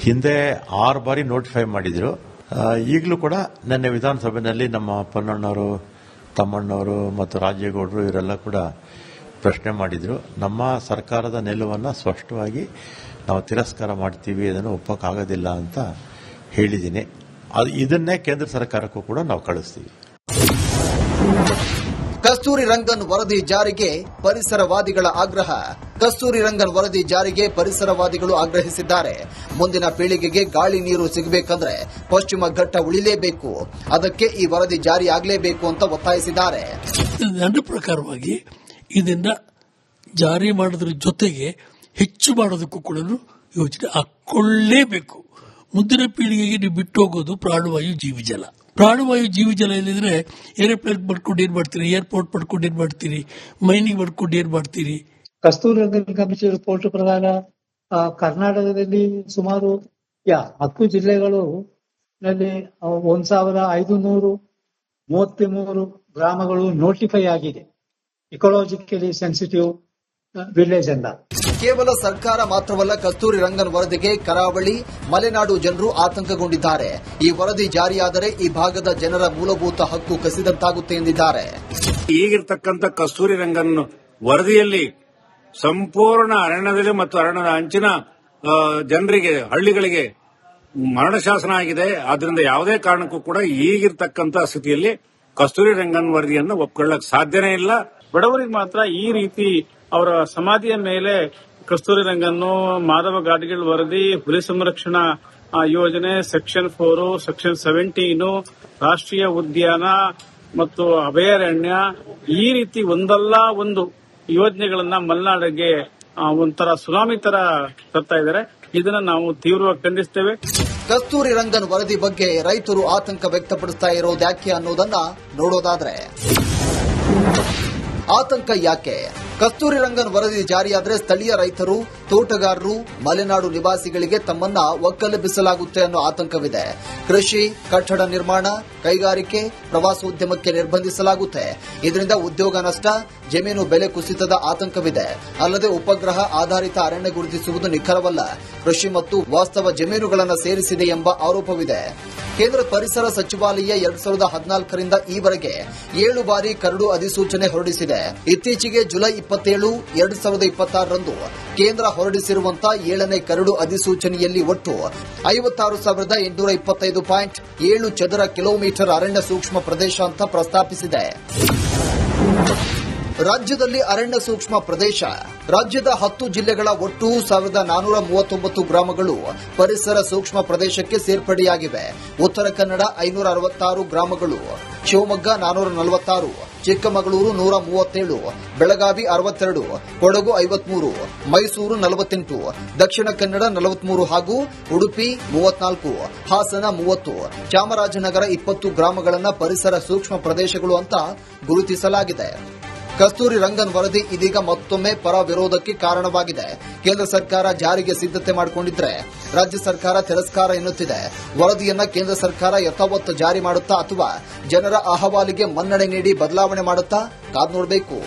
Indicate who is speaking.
Speaker 1: ಹಿಂದೆ 6 ಬಾರಿ ನೋಟಿಫೈ ಮಾಡಿದ್ರು. ಈಗಲೂ ಕೂಡ ನಿನ್ನೆ ವಿಧಾನಸಭೆಯಲ್ಲಿ ನಮ್ಮ ಪೊನ್ನಣ್ಣವರು, ತಮ್ಮಣ್ಣವರು ಮತ್ತು ರಾಜೇಗೌಡರು ಇವರೆಲ್ಲ ಕೂಡ ಪ್ರಶ್ನೆ ಮಾಡಿದ್ರು. ನಮ್ಮ ಸರ್ಕಾರದ ನಿಲುವನ್ನು ಸ್ಪಷ್ಟವಾಗಿ ನಾವು ತಿರಸ್ಕಾರ ಮಾಡ್ತೀವಿ, ಅದನ್ನು ಒಪ್ಪಕ್ಕಾಗೋದಿಲ್ಲ ಅಂತ ಹೇಳಿದ್ದೀನಿ. ಇದನ್ನೇ ಕೇಂದ್ರ ಸರ್ಕಾರಕ್ಕೂ ಕೂಡ ನಾವು ಕಳಿಸ್ತೀವಿ.
Speaker 2: ಕಸ್ತೂರಿ ರಂಗನ್ ವರದಿ ಜಾರಿಗೆ ಪರಿಸರವಾದಿಗಳ ಆಗ್ರಹ. ಕಸ್ತೂರಿ ರಂಗನ್ ವರದಿ ಜಾರಿಗೆ ಪರಿಸರವಾದಿಗಳು ಆಗ್ರಹಿಸಿದ್ದಾರೆ. ಮುಂದಿನ ಪೀಳಿಗೆಗೆ ಗಾಳಿ ನೀರು ಸಿಗಬೇಕಂದ್ರೆ ಪಶ್ಚಿಮ ಘಟ್ಟ ಉಳಿಲೇಬೇಕು, ಅದಕ್ಕೆ ಈ ವರದಿ ಜಾರಿ ಆಗಲೇಬೇಕು ಅಂತ ಒತ್ತಾಯಿಸಿದ್ದಾರೆ.
Speaker 3: ನನ್ನ ಪ್ರಕಾರವಾಗಿ ಇದನ್ನ ಜಾರಿ ಮಾಡೋದ್ರ ಜೊತೆಗೆ ಹೆಚ್ಚು ಮಾಡೋದಕ್ಕೂ ಕೂಡ ಯೋಚನೆ ಹಾಕೊಳ್ಳೇಬೇಕು. ಮುಂದಿನ ಪೀಳಿಗೆಗೆ ನೀವು ಬಿಟ್ಟು ಹೋಗೋದು ಪ್ರಾಣವಾಯು ಜೀವಿಜಲ. ಪ್ರಾಣವಾಯು ಜೀವಿಜಲ ಇಲ್ಲಿದ್ರೆ ಏರೋಪ್ಲೇನ್ ಮಾಡ್ಕೊಂಡು ಏನ್ ಮಾಡ್ತೀರಿ, ಏರ್ಪೋರ್ಟ್ ಮಾಡ್ಕೊಂಡು ಏನ್ ಮಾಡ್ತೀರಿ, ಮೈನಿಂಗ್ ಮಾಡ್ಕೊಂಡು ಏನ್ ಮಾಡ್ತೀರಿ.
Speaker 4: ಕಸ್ತೂರಿ ರಂಗನ್ ಕಮಿಟಿ ರಿಪೋರ್ಟ್ ಪ್ರಕಾರ ಕರ್ನಾಟಕದಲ್ಲಿ ಸುಮಾರು 10 ಜಿಲ್ಲೆಗಳು 1533 ಗ್ರಾಮಗಳು ನೋಟಿಫೈ ಆಗಿದೆ ಇಕೋಲಾಜಿಕಲಿ ಸೆನ್ಸಿಟಿವ್ ವಿಲೇಜ್ ಅಂತ.
Speaker 2: ಕೇವಲ ಸರ್ಕಾರ ಮಾತ್ರವಲ್ಲ, ಕಸ್ತೂರಿ ರಂಗನ್ ವರದಿಗೆ ಕರಾವಳಿ, ಮಲೆನಾಡು ಜನರು ಆತಂಕಗೊಂಡಿದ್ದಾರೆ. ಈ ವರದಿ ಜಾರಿಯಾದರೆ ಈ ಭಾಗದ ಜನರ ಮೂಲಭೂತ ಹಕ್ಕು ಕಸಿದಂತಾಗುತ್ತೆ ಎಂದಿದ್ದಾರೆ.
Speaker 5: ಈಗಿರ್ತಕ್ಕಂಥ ಕಸ್ತೂರಿ ರಂಗನ್ ವರದಿಯಲ್ಲಿ ಸಂಪೂರ್ಣ ಅರಣ್ಯದಲ್ಲಿ ಮತ್ತು ಅರಣ್ಯದ ಅಂಚಿನ ಜನರಿಗೆ, ಹಳ್ಳಿಗಳಿಗೆ ಮರಣ ಶಾಸನ ಆಗಿದೆ. ಆದ್ರಿಂದ ಯಾವುದೇ ಕಾರಣಕ್ಕೂ ಕೂಡ ಈಗಿರ್ತಕ್ಕಂಥ ಸ್ಥಿತಿಯಲ್ಲಿ ಕಸ್ತೂರಿ ರಂಗನ್ ವರದಿಯನ್ನು ಒಪ್ಕೊಳ್ಳಕ್ ಸಾಧ್ಯನೇ ಇಲ್ಲ.
Speaker 6: ಬಡವರಿಗೆ ಮಾತ್ರ ಈ ರೀತಿ ಅವರ ಸಮಾಧಿಯ ಮೇಲೆ ಕಸ್ತೂರಿ ರಂಗನ್ನು, ಮಾಧವ ಗಾಡ್ಗಿಲ್ ವರದಿ, ಹುಲಿ ಸಂರಕ್ಷಣಾ ಯೋಜನೆ, ಸೆಕ್ಷನ್ 4, ಸೆಕ್ಷನ್ 17, ರಾಷ್ಟ್ರೀಯ ಉದ್ಯಾನ ಮತ್ತು ಅಭಯಾರಣ್ಯ, ಈ ರೀತಿ ಒಂದಲ್ಲ ಒಂದು ಯೋಜನೆಗಳನ್ನ ಮಲೆನಾಡಿಗೆ ಒಂಥರ ಸುನಾಮಿ ತರ ತರ್ತಾ ಇದ್ದಾರೆ. ಇದನ್ನ ನಾವು ತೀವ್ರವಾಗಿ ಖಂಡಿಸ್ತೇವೆ.
Speaker 2: ಕಸ್ತೂರಿ ರಂಗನ್ ವರದಿ ಬಗ್ಗೆ ರೈತರು ಆತಂಕ ವ್ಯಕ್ತಪಡಿಸ್ತಾ ಇರೋದ್ಯಾಕೆ ಅನ್ನೋದನ್ನ ನೋಡೋದಾದ್ರೆ, ಆತಂಕ ಯಾಕೆ? ಕಸ್ತೂರಿ ರಂಗನ್ ವರದಿ ಜಾರಿಯಾದರೆ ಸ್ಥಳೀಯ ರೈತರು, ತೋಟಗಾರರು, ಮಲೆನಾಡು ನಿವಾಸಿಗಳಿಗೆ ತಮ್ಮನ್ನ ಒಕ್ಕಲೆಬ್ಬಿಸಲಾಗುತ್ತೆ ಅನ್ನೋ ಆತಂಕವಿದೆ. ಕೃಷಿ, ಕಟ್ಟಡ ನಿರ್ಮಾಣ, ಕೈಗಾರಿಕೆ, ಪ್ರವಾಸೋದ್ಯಮಕ್ಕೆ ನಿರ್ಬಂಧಿಸಲಾಗುತ್ತೆ. ಇದರಿಂದ ಉದ್ಯೋಗ ನಷ್ಟ, ಜಮೀನು ಬೆಲೆ ಕುಸಿತದ ಆತಂಕವಿದೆ. ಅಲ್ಲದೆ ಉಪಗ್ರಹ ಆಧಾರಿತ ಅರಣ್ಯ ಗುರುತಿಸುವುದು ನಿಖರವಲ್ಲ, ಕೃಷಿ ಮತ್ತು ವಾಸ್ತವ ಜಮೀನುಗಳನ್ನು ಸೇರಿಸಿದೆ ಎಂಬ ಆರೋಪವಿದೆ. ಕೇಂದ್ರ ಪರಿಸರ ಸಚಿವಾಲಯ 2014ರಿಂದ ಈವರೆಗೆ 7 ಬಾರಿ ಕರಡು ಅಧಿಸೂಚನೆ ಹೊರಡಿಸಿದೆ. ಇತ್ತೀಚೆಗೆ ಜುಲೈ 27, 2026ರಂದು ಕೇಂದ್ರ ಹೊರಡಿಸಿರುವಂತಹ 7ನೇ ಕರಡು ಅಧಿಸೂಚನೆಯಲ್ಲಿ ಒಟ್ಟು 56,825.7 ಚದರ ಕಿಲೋಮೀಟರ್ ಅರಣ್ಯ ಸೂಕ್ಷ್ಮ ಪ್ರದೇಶ ಅಂತ ಪ್ರಸ್ತಾಪಿಸಿದೆ. ರಾಜ್ಯದಲ್ಲಿ ಅರಣ್ಯ ಸೂಕ್ಷ್ಮ ಪ್ರದೇಶ. ರಾಜ್ಯದ 10 ಜಿಲ್ಲೆಗಳ ಒಟ್ಟು 1439 ಗ್ರಾಮಗಳು ಪರಿಸರ ಸೂಕ್ಷ್ಮ ಪ್ರದೇಶಕ್ಕೆ ಸೇರ್ಪಡೆಯಾಗಿವೆ. ಉತ್ತರ ಕನ್ನಡ 566 ಗ್ರಾಮಗಳು, ಶಿವಮೊಗ್ಗ 446, ಚಿಕ್ಕಮಗಳೂರು 137, ಬೆಳಗಾವಿ 62, ಕೊಡಗು 53, ಮೈಸೂರು 48, ದಕ್ಷಿಣ ಕನ್ನಡ 43 ಹಾಗೂ ಉಡುಪಿ 34, ಹಾಸನ 30, ಚಾಮರಾಜನಗರ 20 ಗ್ರಾಮಗಳನ್ನು ಪರಿಸರ ಸೂಕ್ಷ್ಮ ಪ್ರದೇಶಗಳು ಅಂತ ಗುರುತಿಸಲಾಗಿದೆ. ಕಸ್ತೂರಿ ರಂಗನ್ ವರದಿ ಇದೀಗ ಮತ್ತೊಮ್ಮೆ ಪರ ವಿರೋಧಕ್ಕೆ ಕಾರಣವಾಗಿದೆ. ಕೇಂದ್ರ ಸರ್ಕಾರ ಜಾರಿಗೆ ಸಿದ್ಧತೆ ಮಾಡಿಕೊಂಡಿದ್ರೆ ರಾಜ್ಯ ಸರ್ಕಾರ ತಿರಸ್ಕಾರ ಎನ್ನುತ್ತಿದೆ. ವರದಿಯನ್ನ ಕೇಂದ್ರ ಸರ್ಕಾರ ಯಥಾವತ್ತು ಜಾರಿ ಮಾಡುತ್ತಾ ಅಥವಾ ಜನರ ಅಹವಾಲಿಗೆ ಮನ್ನಣೆ ನೀಡಿ ಬದಲಾವಣೆ ಮಾಡುತ್ತಾ ಕಾದು ನೋಡಬೇಕು.